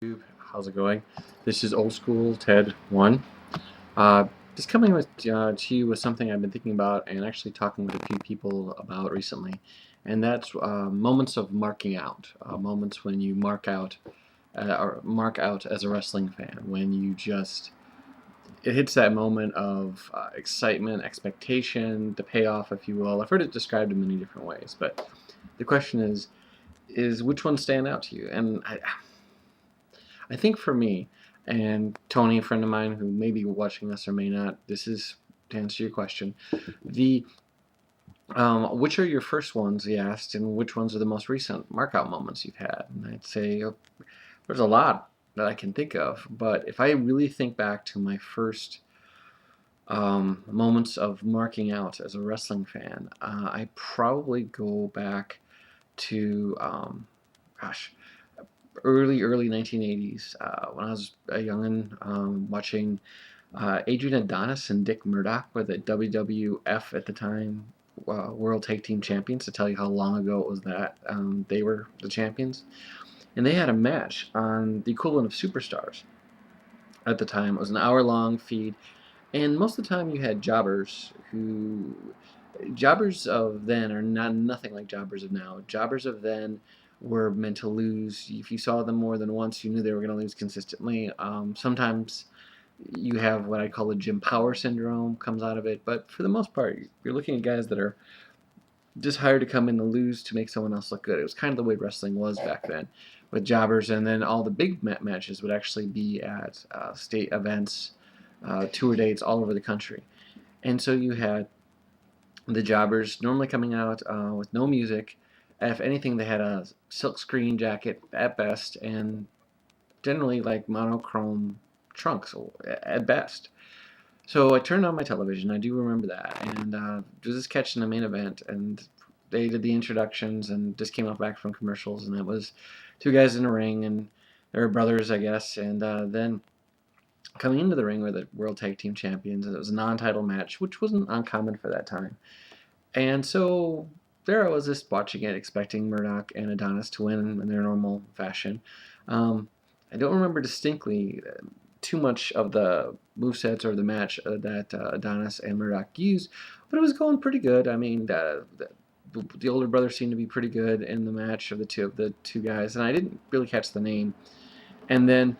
YouTube. How's it going? This is Old School Ted 1. Uh, just coming to you with something I've been thinking about and actually talking with a few people about recently, and that's moments of marking out. Moments when you mark out as a wrestling fan, when you just it hits that moment of excitement, expectation, the payoff, if you will. I've heard it described in many different ways, but the question is which ones stand out to you? And I think for me, and Tony, a friend of mine who may be watching this or may not, this is to answer your question. The which are your first ones, he asked, and which ones are the most recent markout moments you've had? And I'd say there's a lot that I can think of, but if I really think back to my first moments of marking out as a wrestling fan, I probably go back to, gosh, early 1980s when I was a youngin, watching Adrian Adonis and Dick Murdoch were the WWF at the time World Tag Team Champions. To tell you how long ago it was that they were the champions, and they had a match on the equivalent of Superstars at the time. It was an hour-long feed, and most of the time you had jobbers of then are not nothing like jobbers of now. Jobbers of then were meant to lose. If you saw them more than once, you knew they were going to lose consistently. Sometimes you have what I call a Jim Power syndrome comes out of it, but for the most part, you're looking at guys that are just hired to come in and lose to make someone else look good. It was kind of the way wrestling was back then with jobbers, and then all the big matches would actually be at state events, tour dates all over the country. And so you had the jobbers normally coming out with no music. If anything, they had a silkscreen jacket at best, and generally like monochrome trunks at best. So I turned on my television. I do remember that, and was just catching the main event, and they did the introductions and just came back from commercials, and it was two guys in a ring, and they were brothers, I guess, and then coming into the ring were the World Tag Team Champions, and it was a non-title match, which wasn't uncommon for that time. And so there I was just watching it, expecting Murdoch and Adonis to win in their normal fashion. Um, I don't remember distinctly too much of the movesets or the match that Adonis and Murdoch used, but it was going pretty good. I mean, the older brother seemed to be pretty good in the match of the two guys, and I didn't really catch the name. And then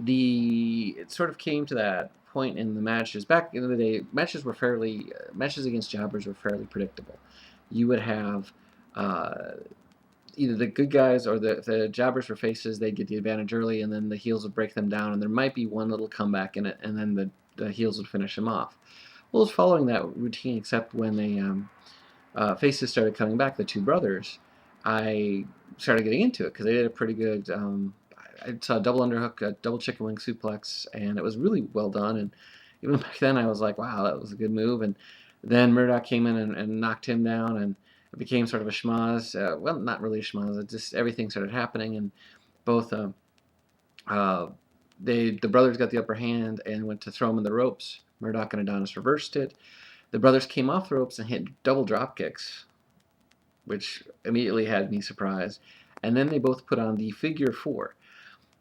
it sort of came to that point in the matches. Back in the day, matches against jobbers were fairly predictable. You would have uh, either the good guys or the jobbers were faces. They'd get the advantage early, and then the heels would break them down, and there might be one little comeback in it, and then the heels would finish them off. Well, it was following that routine, except when faces started coming back, the two brothers, I started getting into it because they did a pretty good. I saw a double underhook, a double chicken wing suplex, and it was really well done. And even back then, I was like, "Wow, that was a good move." And then Murdoch came in and knocked him down, and it became sort of a schmoz. Well, not really a schmoz. It just everything started happening, and both uh, the brothers got the upper hand and went to throw him in the ropes. Murdoch and Adonis reversed it. The brothers came off the ropes and hit double drop kicks, which immediately had me surprised. And then they both put on the figure four.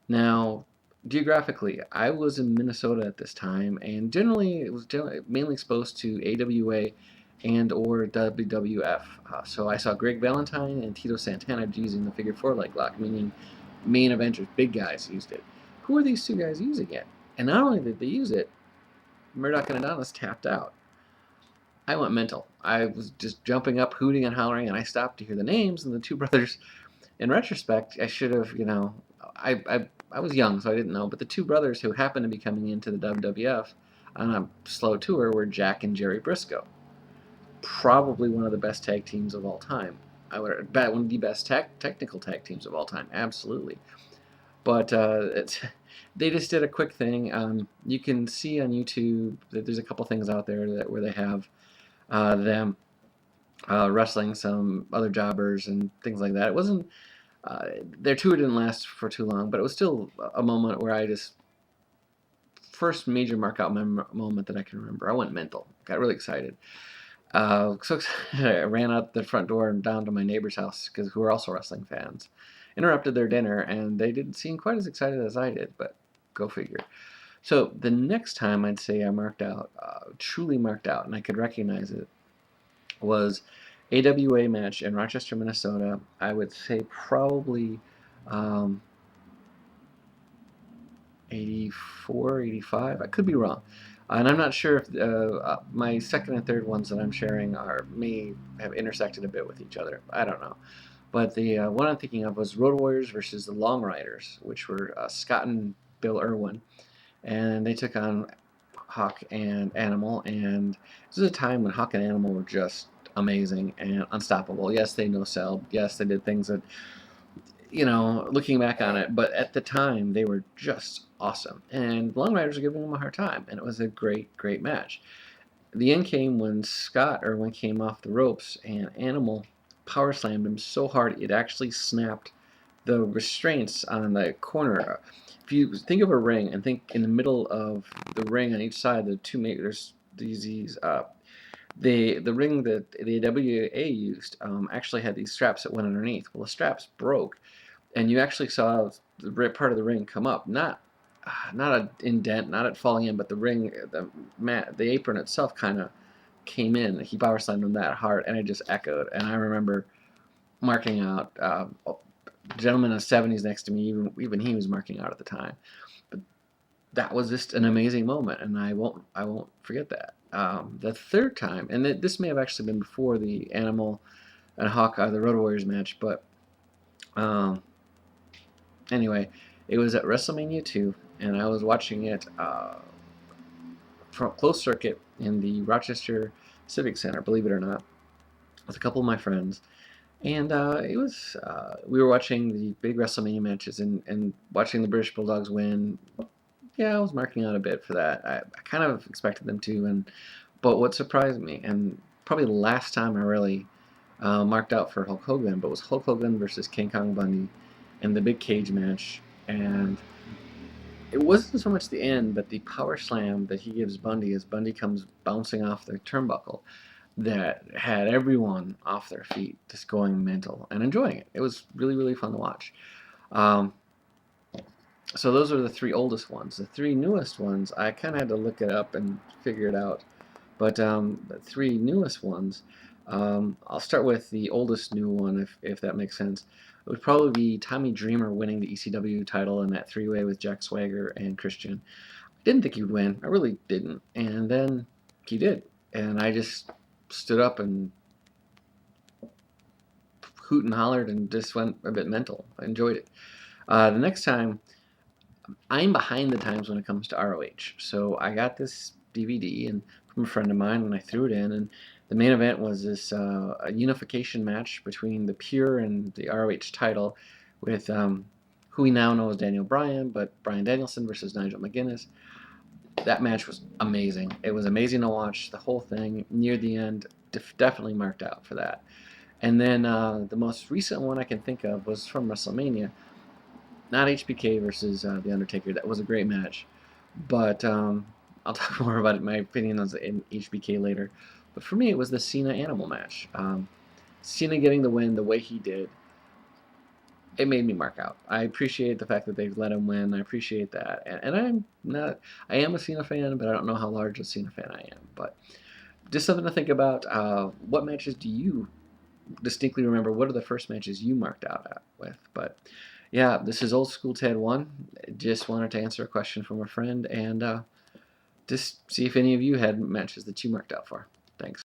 Now, geographically, I was in Minnesota at this time, and generally it was mainly exposed to AWA and or WWF. So I saw Greg Valentine and Tito Santana using the figure four leg lock, meaning main eventers, big guys used it. Who are these two guys using it? And not only did they use it, Murdoch and Adonis tapped out. I went mental. I was just jumping up, hooting and hollering, and I stopped to hear the names. And the two brothers, in retrospect, I should have, I was young, so I didn't know. But the two brothers who happened to be coming into the WWF on a slow tour were Jack and Jerry Briscoe. Probably one of the best tag teams of all time. I would bet one of the best technical tag teams of all time. Absolutely. But they just did a quick thing. You can see on YouTube that there's a couple things out there where they have them wrestling some other jobbers and things like that. It wasn't their tour didn't last for too long, but it was still a moment where I just first major markout moment that I can remember. I went mental, got really excited. So I ran out the front door and down to my neighbor's house who were also wrestling fans, interrupted their dinner, and they didn't seem quite as excited as I did, but go figure. So the next time I'd say I marked out, truly marked out, and I could recognize it, was AWA match in Rochester, Minnesota. I would say probably um, 84, 85. I could be wrong. And I'm not sure if my second and third ones that I'm sharing may have intersected a bit with each other. I don't know. But the one I'm thinking of was Road Warriors versus the Long Riders, which were Scott and Bill Irwin. And they took on Hawk and Animal. And this was a time when Hawk and Animal were just amazing and unstoppable. Yes, they no-selled. Yes, they did things that, looking back on it, but at the time they were just awesome. And Long Riders were giving them a hard time, and it was a great, great match. The end came when Scott Irwin came off the ropes, and Animal power slammed him so hard it actually snapped the restraints on the corner. If you think of a ring and think in the middle of the ring on each side, the two there's these the ring that the WA used actually had these straps that went underneath. Well, the straps broke, and you actually saw the part of the ring come up, not an indent, not it falling in, but the ring, the apron itself kind of came in. He power slammed him that hard, and it just echoed. And I remember marking out. Gentleman in the 70s next to me, even he was marking out at the time. But that was just an amazing moment, and I won't forget that. The third time, and this may have actually been before the Animal and Hawk, the Road Warriors match, but um, anyway, it was at WrestleMania 2, and I was watching it from closed circuit in the Rochester Civic Center, believe it or not, with a couple of my friends. And it was we were watching the big WrestleMania matches and watching the British Bulldogs win. Yeah, I was marking out a bit for that. I kind of expected them to, but what surprised me, and probably the last time I really marked out for Hulk Hogan, but was Hulk Hogan versus King Kong Bundy in the big cage match. And it wasn't so much the end, but the power slam that he gives Bundy as Bundy comes bouncing off the turnbuckle that had everyone off their feet, just going mental and enjoying it. It was really, really fun to watch. Um, so those are the three oldest ones. The three newest ones, I kind of had to look it up and figure it out. But the three newest ones, I'll start with the oldest new one, if that makes sense. It would probably be Tommy Dreamer winning the ECW title in that three-way with Jack Swagger and Christian. I didn't think he would win. I really didn't. And then he did. And I just stood up and hoot and hollered and just went a bit mental. I enjoyed it. The next time, I'm behind the times when it comes to ROH. So I got this DVD and from a friend of mine, and I threw it in. And the main event was this a unification match between the Pure and the ROH title, with who we now know as Daniel Bryan, but Bryan Danielson versus Nigel McGuinness. That match was amazing. It was amazing to watch the whole thing near the end. Definitely marked out for that. And then the most recent one I can think of was from WrestleMania, not HBK versus The Undertaker. That was a great match, but I'll talk more about it, my opinion on in HBK later. But for me, it was the Cena Animal match. Cena getting the win the way he did, it made me mark out. I appreciate the fact that they let him win. I appreciate that, and I am a Cena fan, but I don't know how large a Cena fan I am. But just something to think about. What matches do you distinctly remember? What are the first matches you marked out with? But yeah, this is Old School Ted 1. Just wanted to answer a question from a friend and just see if any of you had matches that you marked out for. Thanks.